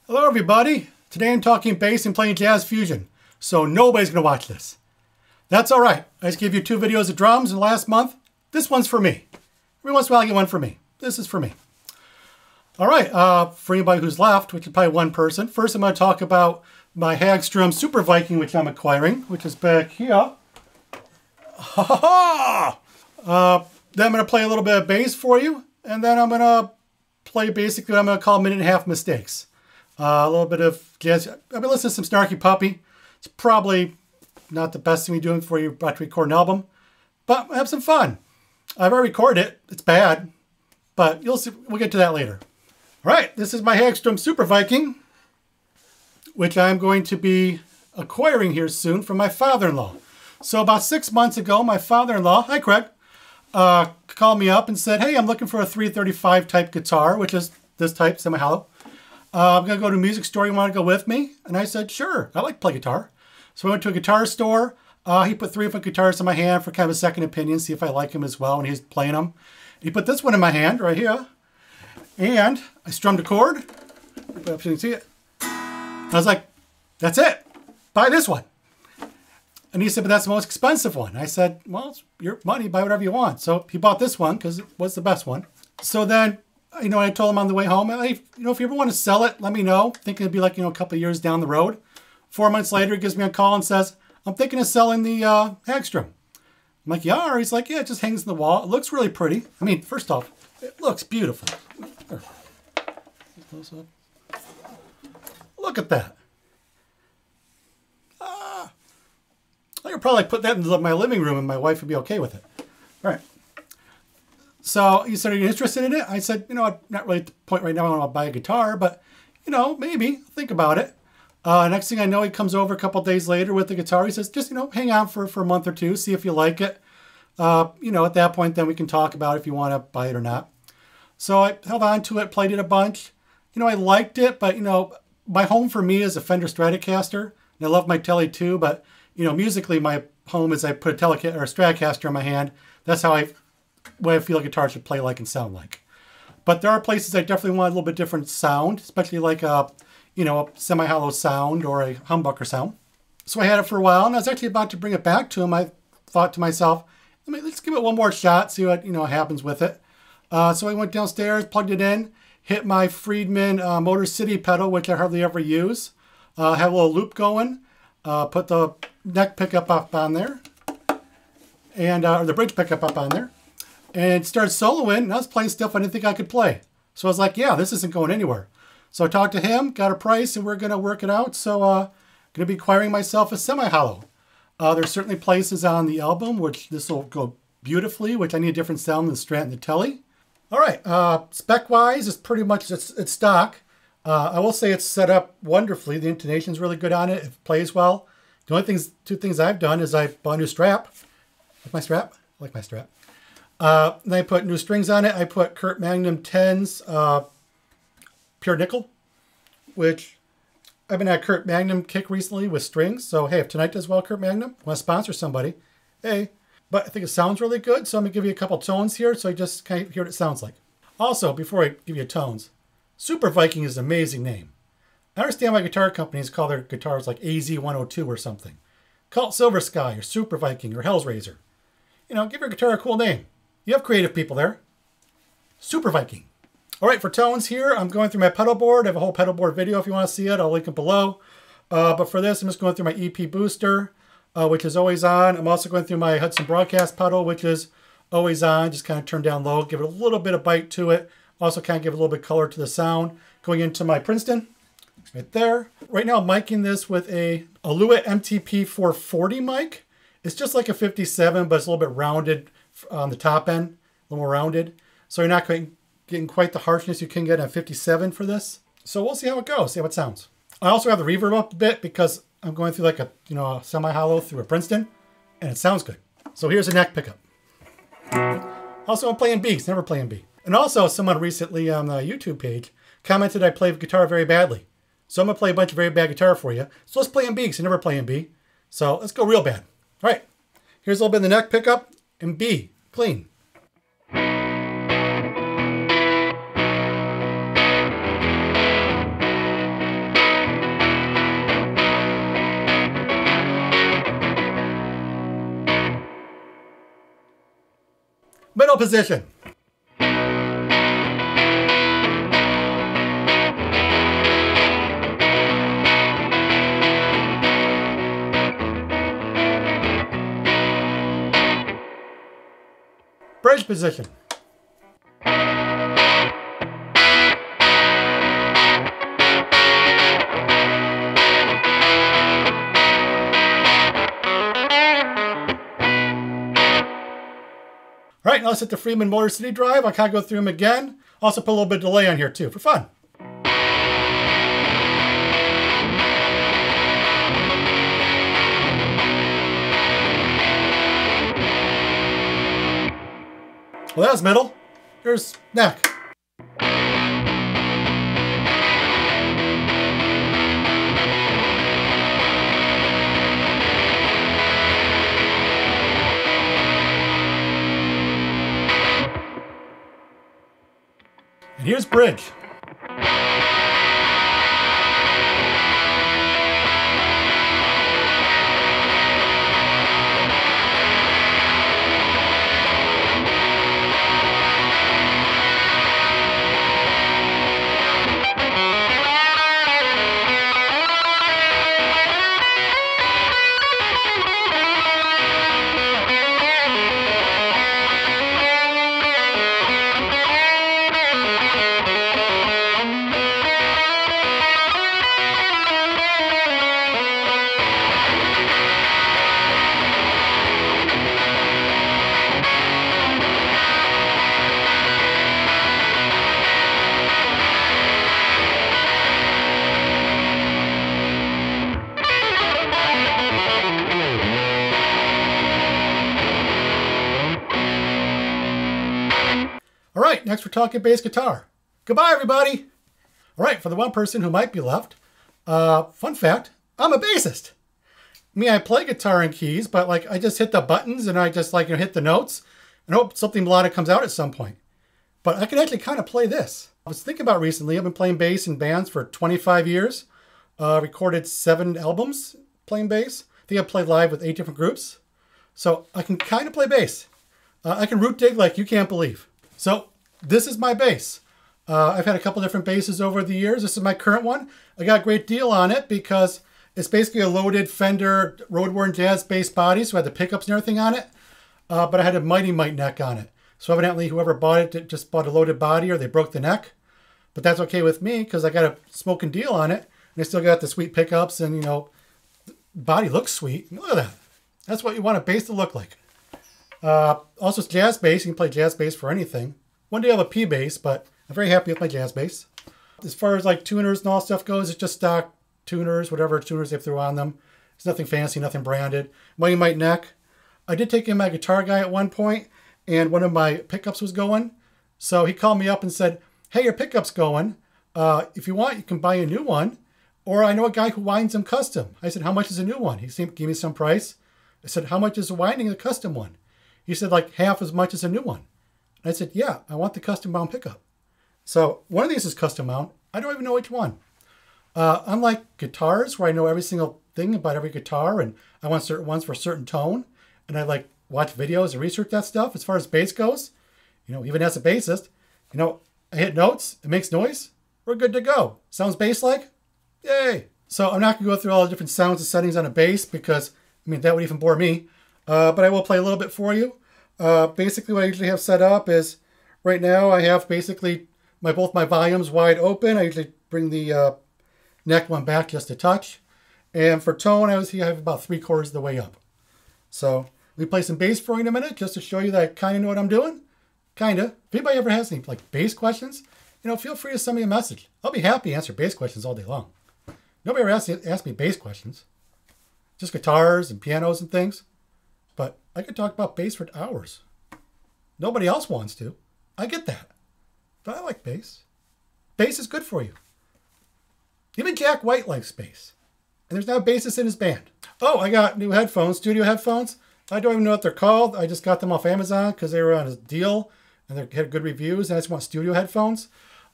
Hello everybody! Today I'm talking bass and playing jazz fusion, so nobody's going to watch this. That's alright. I just gave you 2 videos of drums in the last month. This one's for me. Every once in a while I get one for me. This is for me. Alright, for anybody who's left, which is probably one person, first I'm going to talk about my Hagstrom Super Viking, which I'm acquiring, which is back here. Then I'm going to play a little bit of bass for you, and then I'm going to play basically what I'm going to call 1.5 mistakes. A little bit of jazz. I've been listening to some Snarky Puppy. It's probably not the best thing we're doing for you about to record an album, but have some fun. I've already recorded it. It's bad, but you'll see. We'll get to that later. All right, this is my Hagstrom Super Viking, which I'm going to be acquiring here soon from my father-in-law. So about 6 months ago, my father-in-law, hi Craig, called me up and said, hey, I'm looking for a 335 type guitar, which is this type, semi-hollow. I'm going to go to a music store. You want to go with me? And I said, sure. I like to play guitar. So I went to a guitar store. He put 3 different guitars in my hand for kind of a second opinion, see if I like him as well when he's playing them. He put this one in my hand right here. And I strummed a chord. So you can see it. I was like, that's it. Buy this one. And he said, but that's the most expensive one. I said, well, it's your money. Buy whatever you want. So he bought this one because it was the best one. So then, you know, I told him on the way home, hey, you know, if you ever want to sell it, let me know. Thinking it'd be like, you know, a couple of years down the road. 4 months later, he gives me a call and says, I'm thinking of selling the Hagstrom. I'm like, yeah. Or he's like, yeah, it just hangs in the wall. It looks really pretty. I mean, first off, it looks beautiful. Close up. Look at that. I could probably put that in my living room and my wife would be okay with it. All right. So he said, are you interested in it? I said, you know, I'm not really at the point right now I want to buy a guitar, but, you know, maybe. Think about it. Next thing I know, he comes over a couple days later with the guitar. He says, just, you know, hang on for a month or two, see if you like it. You know, at that point, then we can talk about if you want to buy it or not. So I held on to it, played it a bunch. You know, I liked it, but, you know, my home for me is a Fender Stratocaster. And I love my Tele too, but, you know, musically, my home is I put a Stratocaster in my hand. That's how what I feel a guitar should play like and sound like. But there are places I definitely want a little bit different sound, especially like a, you know, a semi-hollow sound or a humbucker sound. So I had it for a while, and I was actually about to bring it back to him. I thought to myself, let's give it one more shot, see what, you know, happens with it. So I went downstairs, plugged it in, hit my Friedman Motor City pedal, which I hardly ever use. Have a little loop going. Put the neck pickup up on there, and or the bridge pickup up on there, and started soloing. And I was playing stuff I didn't think I could play. So I was like, yeah, this isn't going anywhere. So I talked to him, got a price, and we're going to work it out. So going to be acquiring myself a semi-hollow. There's certainly places on the album which this will go beautifully, which I need a different sound than the Strat and the Tele. All right, spec-wise, it's pretty much it's stock. I will say it's set up wonderfully. The intonation's really good on it. It plays well. The only 2 things I've done is I bought a new strap. Like my strap? I like my strap. Then I put new strings on it. I put Kurt Magnum 10s pure nickel, which I've been at Kurt Magnum kick recently with strings. So, hey, if tonight does well, Kurt Magnum, want to sponsor somebody, hey. But I think it sounds really good, so I'm going to give you a couple tones here so you just kind of hear what it sounds like. Also, before I give you tones, Super Viking is an amazing name. I understand why guitar companies call their guitars like AZ-102 or something. Call it Silver Sky or Super Viking or Hellraiser. You know, give your guitar a cool name. You have creative people there. Super Viking. All right, for tones here, I'm going through my pedal board. I have a whole pedal board video if you want to see it. I'll link it below. But for this, I'm just going through my EP booster, which is always on. I'm also going through my Hudson broadcast pedal, which is always on. Just kind of turn down low, give it a little bit of bite to it. Also kind of give a little bit of color to the sound. Going into my Princeton, right there. Right now I'm miking this with a Lewitt MTP 440 mic. It's just like a 57, but it's a little bit rounded on the top end, a little more rounded. So you're not getting quite the harshness you can get on 57 for this. So we'll see how it goes, see how it sounds. I also have the reverb up a bit because I'm going through like a, you know, a semi-hollow through a Princeton, and it sounds good. So here's a neck pickup. Also, I'm playing B, never playing B. And also, someone recently on the YouTube page commented I play guitar very badly. So I'm going to play a bunch of very bad guitar for you. So let's play in B, because I never play in B. So let's go real bad. All right, here's a little bit of the neck pickup in B, clean. Fetal position. Bridge position. All right, now let's hit the Freeman Motor City drive. I'll kind of go through them again. Also put a little bit of delay on here too, for fun. Well, that was middle. Here's neck. And here's bridge. All right, next we're talking bass guitar. Goodbye, everybody. All right, for the one person who might be left, fun fact, I'm a bassist. I play guitar and keys, but like I just hit the buttons and I just like hit the notes and hope something melodic comes out at some point. But I can actually kind of play this. I was thinking about recently, I've been playing bass in bands for 25 years, recorded 7 albums playing bass. I think I played live with 8 different groups. So I can kind of play bass. I can root dig like you can't believe. So this is my bass. I've had a couple different basses over the years. This is my current one. I got a great deal on it because it's basically a loaded Fender Road Worn Jazz bass body, so I had the pickups and everything on it. But I had a Mighty Mite neck on it. So evidently whoever bought it just bought a loaded body or they broke the neck. But that's okay with me because I got a smoking deal on it. And I still got the sweet pickups and, you know, the body looks sweet. Look at that. That's what you want a bass to look like. Also, it's jazz bass. You can play jazz bass for anything. One day I'll have a P bass, but I'm very happy with my jazz bass. As far as like tuners and all stuff goes, it's just stock tuners, whatever tuners they threw on them. It's nothing fancy, nothing branded. Mighty Mite neck. I did take in my guitar guy at one point, and one of my pickups was going. So he called me up and said, hey, your pickup's going. If you want, you can buy a new one. Or I know a guy who winds them custom. I said, how much is a new one? He seemed to give me some price. I said, how much is winding a custom one? He said, like half as much as a new one. And I said, yeah, I want the custom mount pickup. So one of these is custom mount. I don't even know which one. Unlike guitars, where I know every single thing about every guitar, and I want certain ones for a certain tone, and I like watch videos and research that stuff. As far as bass goes, you know, even as a bassist, you know, I hit notes, it makes noise, we're good to go. Sounds bass-like? Yay! So I'm not going to go through all the different sounds and settings on a bass because, I mean, that would even bore me. But I will play a little bit for you. Basically what I usually have set up is, right now I have basically both my volumes wide open. I usually bring the neck one back just a touch. And for tone, I have about 3/4 of the way up. So we play some bass for you in a minute just to show you that I kind of know what I'm doing. Kind of. If anybody ever has any like bass questions, you know, feel free to send me a message. I'll be happy to answer bass questions all day long. Nobody ever asked me bass questions. Just guitars and pianos and things. But I could talk about bass for hours. Nobody else wants to. I get that. But I like bass. Bass is good for you. Even Jack White likes bass. And there's now a bassist in his band. Oh, I got new headphones, studio headphones. I don't even know what they're called. I just got them off Amazon because they were on a deal and they had good reviews. And I just want studio headphones.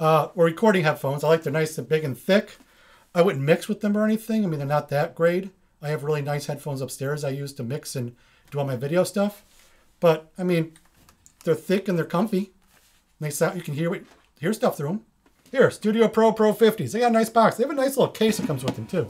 Or recording headphones. I like they're nice and big and thick. I wouldn't mix with them or anything. I mean, they're not that great. I have really nice headphones upstairs I use to mix and do all my video stuff. But, I mean, They're thick and they're comfy. They sound, you can hear stuff through them. Here, Studio Pro 50s. They got a nice box. They have a nice little case that comes with them too.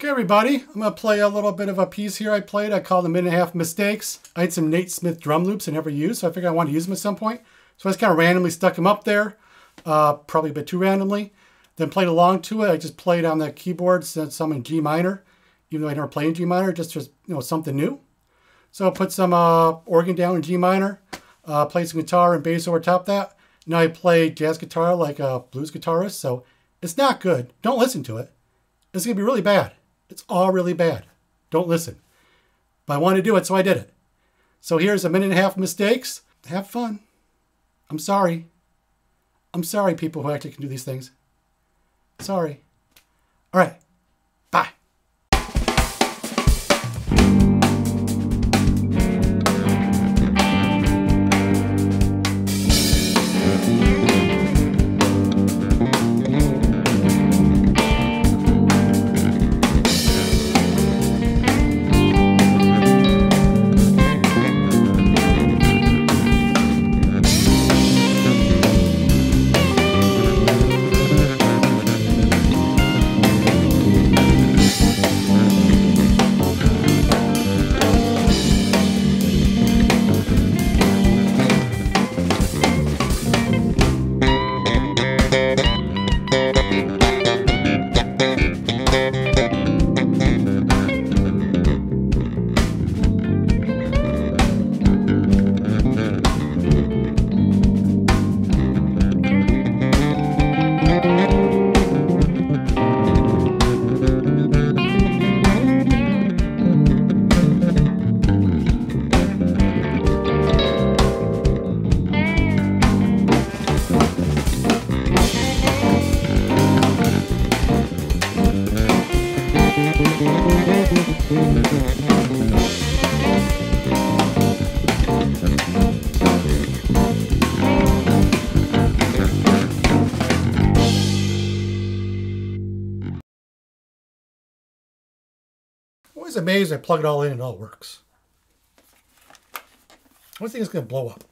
Everybody, I'm going to play a little bit of a piece here I played. I call them 1.5 Mistakes. I had some Nate Smith drum loops I never used, so I figured I wanted to use them at some point. So I just kind of randomly stuck them up there, probably a bit too randomly. Then played along to it. I just played on the keyboard some in G minor, even though I never played in G minor, just something new. So I put some organ down in G minor, played some guitar and bass over top that. Now I play jazz guitar like a blues guitarist, so it's not good. Don't listen to it. It's going to be really bad. It's all really bad. Don't listen. But I wanted to do it, so I did it. So here's 1.5 Mistakes. Have fun. I'm sorry. I'm sorry, people who actually can do these things. Sorry. All right. Bye. I'm always amazed I plug it all in and it all works. I don't think it's going to blow up.